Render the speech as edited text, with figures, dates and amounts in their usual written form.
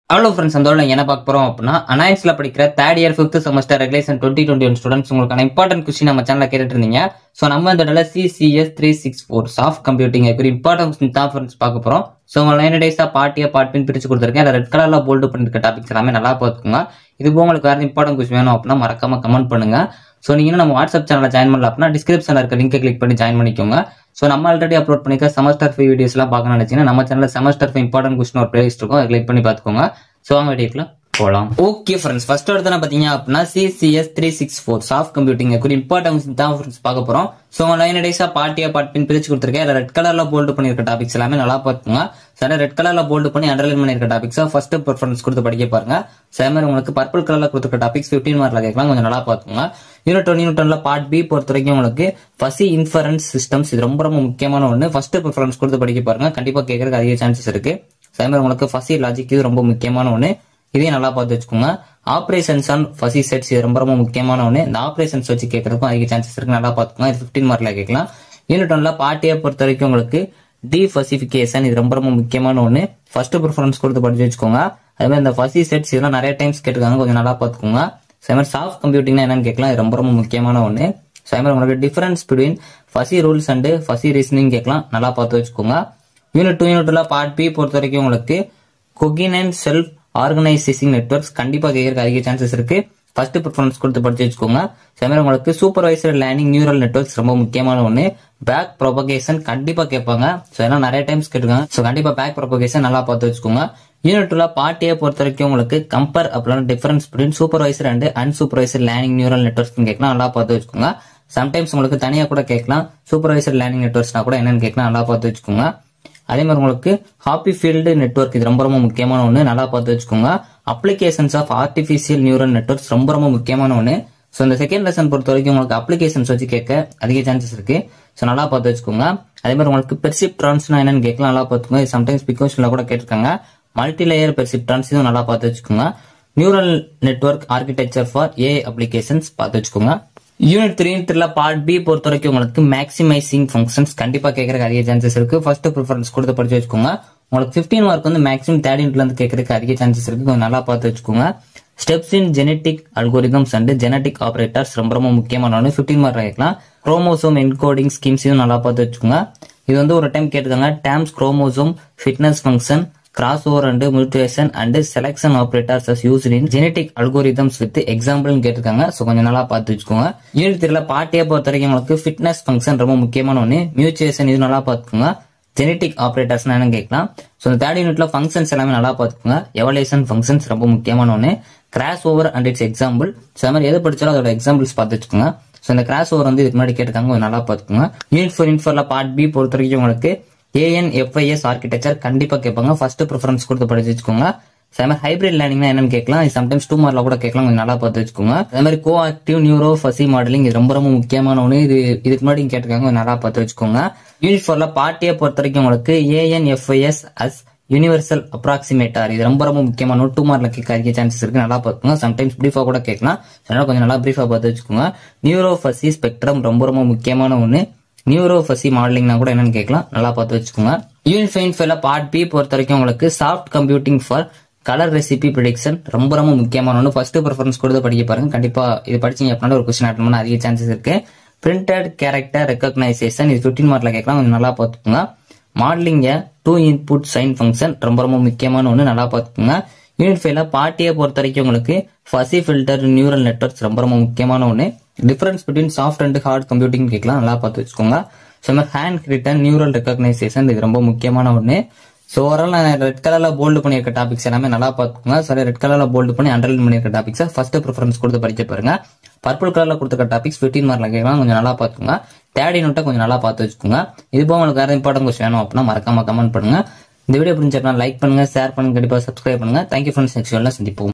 Hello friends, அந்த என்ன பார்க்க போறோம் அப்படின்னா அனாயின்ஸ்ல படிக்கிற third year 5th semester regulation 2021 students உங்களுக்கான இம்பார்ட்டன்ட் கொஸ்டின் நம்ம சேனல்ல கேட்டுட்டு இருந்தீங்க. ஸோ நம்ம இந்த தடவை CCS 364 சாஃப்ட் கம்ப்யூட்டிங் ஒரு இம்பார்ட்டன்ட் கொஸ்டின் தான் ஃப்ரெண்ட்ஸ் பார்க்க போறோம். ஸோ உங்க 9 டேஸா பார்ட் பிரிச்சு கொடுத்துருக்கேன். அதில் ரெட் கலர்ல போல்டு பண்ணிருக்க டாபிக்ஸ் எல்லாமே நல்லா பார்த்துக்கோங்க. இது போக உங்களுக்கு வேற இம்பார்ட்டன்ட் கொஸ்டின் வேணும் அப்படின்னா மறக்காம கமெண்ட் பண்ணுங்க. ஸோ நீங்க நம்ம வாட்ஸ்அப் சேனல்ல ஜாயின் பண்ணல அப்படின்னா டிஸ்கிரிப்ஷன்ல இருக்க லிங்கை கிளிக் பண்ணி ஜாயின் பண்ணிக்கோங்க. ஸோ நம்ம ஆல்ரெடி அப்லோட் பண்ணிக்க செமஸ்டர் 5 வீடியோஸ் எல்லாம் பார்க்கணும்னு நினைச்சீங்கன்னா நம்ம சேனல்ல செமஸ்டர் 5 இம்பார்ட்டன்ட் கொஸ்டின் ஒரு பிளேலிஸ்ட் இருக்கும், அதை கிளிக் பண்ணி பார்த்துக்கோங்க. ஸோ அவங்க வீடியோக்குள்ள போலாம். ஓகே ஃப்ரெண்ட்ஸ், ஃபர்ஸ்ட் எடுத்து பாத்தீங்க அப்படின்னா CCS 364 சாஃப்ட் கம்ப்யூட்டிங் ஒரு இம்பார்ட்டன்ஸ் தான் ஃப்ரெண்ட்ஸ் பார்க்க போறோம். ஸோ 9 டேஸா பார்ட் பிரிச்சு கொடுத்துருக்கேன். அதில் ரெட் கலர்ல போல்டு பண்ணிருக்க டாபிக்ஸ் எல்லாமே நல்லா பார்த்துக்கோங்க. சரி, ரெட் கலர்ல போல்டு பண்ணி அண்டர்லைன் பண்ணிருக்க டாபிக்ஸ் ஃபர்ஸ்ட் ப்ரிஃபரன்ஸ் கொடுத்து படிக்க பாருங்க. அதே மாதிரி உங்களுக்கு பர்பிள் கலர்ல கொடுத்துருக்க டாபிக்ஸ் 15 மார்க்ல கேட்கலாம், கொஞ்சம் நல்லா பார்த்துக்கோங்க. யூனிட் 1 பார்ட் பி பொறுத்த வரைக்கும் உங்களுக்கு ஃபசி இன்ஃபரன்ஸ் சிஸ்டம்ஸ், இது ரொம்ப ரொம்ப முக்கியமான ஒன்று. ஃபர்ஸ்ட் ப்ரிஃபரன்ஸ் கொடுத்து படிக்க பாருங்க, கண்டிப்பா கேட்கறதுக்கு அதிக சான்சஸ் இருக்கு. அதே மாதிரி உங்களுக்கு ஃபசி லாஜிக் இது ரொம்ப முக்கியமான ஒன்று, இதையும் நல்லா பார்த்து வச்சுக்கோங்க. ஆபரேஷன்ஸ் ஆன் ஃபசி செட்ஸ் இது ரொம்ப ரொம்ப முக்கியமான ஒன்று. இந்த ஆபரேஷன்ஸ் வச்சு கேட்கறதுக்கும் அதிக சான்சஸ் இருக்கு, நல்லா பார்த்துக்கோங்க. இது 15 மார்க்ல கேட்கலாம். யூனிட் 1 பார்ட் ஏ பொறுத்த வரைக்கும் உங்களுக்கு டிஃபசிபிகேஷன் இது ரொம்ப ரொம்ப முக்கியமான ஒன்று. ஃபர்ஸ்ட் ப்ரிஃபரன்ஸ் கொடுத்து படிச்சு வச்சுக்கோங்க. அதே மாதிரி இந்த ஃபசி செட்ஸ் இதெல்லாம் நிறைய டைம்ஸ் கேட்டுருக்காங்க, கொஞ்சம் நல்லா பார்த்துக்கோங்க. அதே மாதிரி சாஃப்ட் கம்ப்யூட்டிங்னா என்னன்னு கேட்கலாம், இது ரொம்ப ரொம்ப முக்கியமான ஒன்று. அதே மாதிரி உங்களுக்கு difference between Fazi rules and Fazi reasoning கேட்கலாம், நல்லா பார்த்து வச்சுக்கோங்க. யூனிட் 2 பார்ட் பி பொறுத்த வரைக்கும் உங்களுக்கு கொகினன்ட் செல்ஃப் ஆர்கனைசேஷன் நெட்வொர்க்ஸ் கண்டிப்பா கேட்கறதுக்கு அதிக சான்சஸ் இருக்கு. ஃபர்ஸ்ட் ப்ரிஃபரன்ஸ் கொடுத்து படிச்சு வச்சுக்கோங்க. அதே உங்களுக்கு சூப்பர்வைசர் லேர்னிங் நியூரல் நெட்வொர்க்ஸ் ரொம்ப முக்கியமான ஒன்று. பேக் ப்ரொபகேஷன் கண்டிப்பா கேட்பாங்க, ஸோ எல்லாம் நிறைய டைம்ஸ் கேட்டுருக்காங்க. ஸோ கண்டிப்பா பேக் ப்ரொபகேஷன் நல்லா பார்த்து வச்சுக்கோங்க. யூனிட் 2 பார்ட் ஏ பொறுத்த வரைக்கும் உங்களுக்கு கம்பேர் அப்படின்னா difference between supervisor and unsupervisor learning neural networks கேட்கலாம், நல்லா பார்த்து வச்சுக்கோங்க. சம்டைம்ஸ் உங்களுக்கு தனியா கூட கேட்கலாம், சூப்பர்வைசர் லேர்னிங் நெட்வொர்க்ஸ்னா கூட என்னன்னு கேட்கலாம், நல்லா பார்த்து வச்சுக்கோங்க. அதே மாதிரி உங்களுக்கு ஹாப்பி ஃபீல்டு நெட்வொர்க் இது ரொம்ப ரொம்ப முக்கியமான ஒன்று, நல்லா பார்த்து வச்சுக்கோங்க. Applications of artificial neural networks ரொம்ப ரொம்ப முக்கியமான ஒன்று. ஸோ இந்த செகண்ட் லெசன் பொறுத்த வரைக்கும் உங்களுக்கு அப்ளிகேஷன்ஸ் வச்சு கேட்க அதிக சான்சஸ் இருக்கு, ஸோ நல்லா பார்த்து வச்சுக்கோங்க. அதே மாதிரி உங்களுக்கு பெர்சிப்ட்ரான்ஸ்னா என்னன்னு கேட்கலாம், நல்லா பார்த்துக்கோங்க. இது சம்டைம்ஸ் பிகோஷன்ல கூட கேட்டிருக்காங்க. மல்டி லேயர் பெர்சிப்ட்ரான்ஸ் இதுவும் நல்லா பார்த்து வச்சுக்கோங்க. Neural network architecture for AI applications பார்த்து வச்சுக்கோங்க. யூனிட் 3 பார்ட் பி பொறுத்த வரைக்கும் உங்களுக்கு மேக்ஸிமைசிங் ஃபங்க்ஷன்ஸ் கண்டிப்பா கேட்கறதுக்கு அதிக சான்சஸ் இருக்கு. ஃபர்ஸ்ட் ப்ரிஃபரன்ஸ் கொடுத்து படிச்சு வச்சுக்கோங்க. உங்களுக்கு 15 மார்க் வந்து மேக்ஸிமம் தேர்ட் யூனிட்ல இருந்து கேட்கறதுக்கு அதிக சான்சஸ் இருக்கு, கொஞ்சம் நல்லா பார்த்து வச்சுக்கோங்க. Steps in genetic algorithms and genetic operators ரொம்ப ரொம்ப முக்கியமான 15 மார்க் கேட்கலாம். குரோமோசோம் என்கோடிங் ஸ்கீம்ஸ் இதுவும் நல்லா பார்த்து வச்சுக்கோங்க. இது வந்து ஒரு டைம் கேட்டுக்காங்க. Terms chromosome fitness function crossover and mutation and selection operators as used in genetic algorithms with example கேட்டிருக்காங்க. ஸோ கொஞ்சம் நல்லா பார்த்து வச்சுக்கோங்க. யூனிட் 3 பார்ட் ஏ பொறுத்த வரைக்கும் உங்களுக்கு ஃபிட்னஸ் ஃபங்க்ஷன் ரொம்ப முக்கியமான ஒன்று. மியூச்சுவேஷன் இது நல்லா பார்த்துக்கோங்க. ஜெனடிக் ஆபரேட்டர்ஸ் என்னன்னு கேட்கலாம். ஸோ இந்த தேர்ட் யூனிட்ல ஃபங்க்ஷன்ஸ் எல்லாமே நல்லா பார்த்துக்கோங்க. எவல்யூஷன் ஃபங்க்ஷன்ஸ் ரொம்ப முக்கியமான ஒன்று. Cross over and it's example, so அது மாதிரி எது படிச்சாலும் அதோட எக்ஸாம்பிள்ஸ் பார்த்து வச்சுக்கோங்க. ஸோ இந்த கிராஸ் ஓவர் வந்து இதுக்கு முன்னாடி கேட்டிருக்காங்க, கொஞ்சம் நல்லா பார்த்துக்கோங்க. யூனிட் 4 பார்ட் பி பொறுத்த வரைக்கும் உங்களுக்கு ANFIS ஆர்கிடெக்சர் கண்டிப்பா கேட்பாங்க, ஃபர்ஸ்ட் ப்ரிஃபரன்ஸ் கொடுத்து படிச்சு வச்சுக்கோங்க. அதே மாதிரி ஹைபிரிட் லேர்னிங்னா என்னன்னு கேட்கலாம், சம்டைம்ஸ் 2 மார்க்ல கூட கேட்கலாம், கொஞ்சம் நல்லா பார்த்து வச்சுக்கோங்க. அதே மாதிரி கோ ஆக்டிவ் நியூரோ ஃபசி மாடலிங் இது ரொம்ப ரொம்ப முக்கியமான ஒன்று. இதுக்கு முன்னாடி கேட்டிருக்காங்க, கொஞ்சம் நல்லா பார்த்து வச்சுக்கோங்க. யூனிட் 4 பார்ட் ஏ பொறுத்த வரைக்கும் உங்களுக்கு ANFIS அஸ் யூனிவர்சல் அப்ராக்சிமேட்டர் இது ரொம்ப ரொம்ப முக்கியமான 2 மார்க்ல கேட்க அதிக சான்சஸ் இருக்கு, நல்லா பார்த்துக்கோங்க. சம்டைம்ஸ் பிரீஃபா கூட கேட்கலாம், அதனால கொஞ்சம் நல்லா பிரீஃபா பார்த்து வச்சுக்கோங்க. நியூரோ ஃபசி ஸ்பெக்ட்ரம் ரொம்ப ரொம்ப முக்கியமான ஒன்று. நியூரோ ஃபசி மாடலிங்னா கூட என்னன்னு கேட்கலாம், நல்லா பார்த்து வச்சுக்கோங்க. யூனிட் 5 பார்ட் பி பொறுத்த வரைக்கும் உங்களுக்கு soft computing for colour recipe prediction ரொம்ப ரொம்ப முக்கியமான ஒன்று. ஃபர்ஸ்ட் ப்ரிஃபரன்ஸ் கொடுத்து படிக்க பாருங்க, கண்டிப்பா இது படிச்சீங்க அப்படின்னா ஒரு கொஸ்டின் அட்டன் பண்ண அதிக சான்சஸ் இருக்கு. பிரிண்டட் கேரக்டர் ரெகக்னைசேஷன் இது 15 மார்க்ல கேட்கலாம், கொஞ்சம் நல்லா பார்த்துக்கோங்க. மாடலிங் 2 இன்புட் சைன் ஃபங்க்ஷன் ரொம்ப ரொம்ப முக்கியமான ஒன்று, நல்லா பார்த்துக்கோங்க. யூனிட் 5 பார்ட் ஏ பொறுத்த வரைக்கும் உங்களுக்கு ஃபசி ஃபில்டர் நியூரல் நெட்வொர்க்ஸ் ரொம்ப ரொம்ப முக்கியமான ஒன்று. Difference between soft and hard computing கேட்கலாம், நல்லா பார்த்து வச்சுக்கோங்க. So hand written neural recognition இது ரொம்ப முக்கியமான ஒன்று. ஸோ ஓவரால் நான் ரெட் கலர்ல போல்டு பண்ணியிருக்க டாபிக்ஸ் எல்லாமே நல்லா பார்த்துக்கோங்க. சரி, ரெட் கலர்ல போல்டு பண்ணி அண்டர்லைன் பண்ணியிருக்க டாபிக்ஸ் ஃபர்ஸ்ட் ப்ரிஃபரன்ஸ் கொடுத்து படிக்க பாருங்க. பர்பிள் கலர்ல கொடுத்துருக்க டாபிக்ஸ் 15 மார்க்ல கேட்கலாம், கொஞ்சம் நல்லா பார்த்துக்கோங்க. தேர்ட் யூனிட்டை கொஞ்சம் நல்லா பார்த்து வச்சுக்கோங்க. இது போக உங்களுக்கு வேற இம்பார்ட்டன்ட் கொஸ்டின் வேணும் அப்படின்னா மறக்காம கமெண்ட் பண்ணுங்க. இந்த வீடியோ புரிஞ்சா லைக் பண்ணுங்க, ஷேர் பண்ணுங்க, கண்டிப்பா சப்ஸ்கிரைப் பண்ணுங்க. தேங்க்யூ ஃப்ரெண்ட்ஸ், நெக்ஸ்ட் வீடியோல சந்திப்போம்.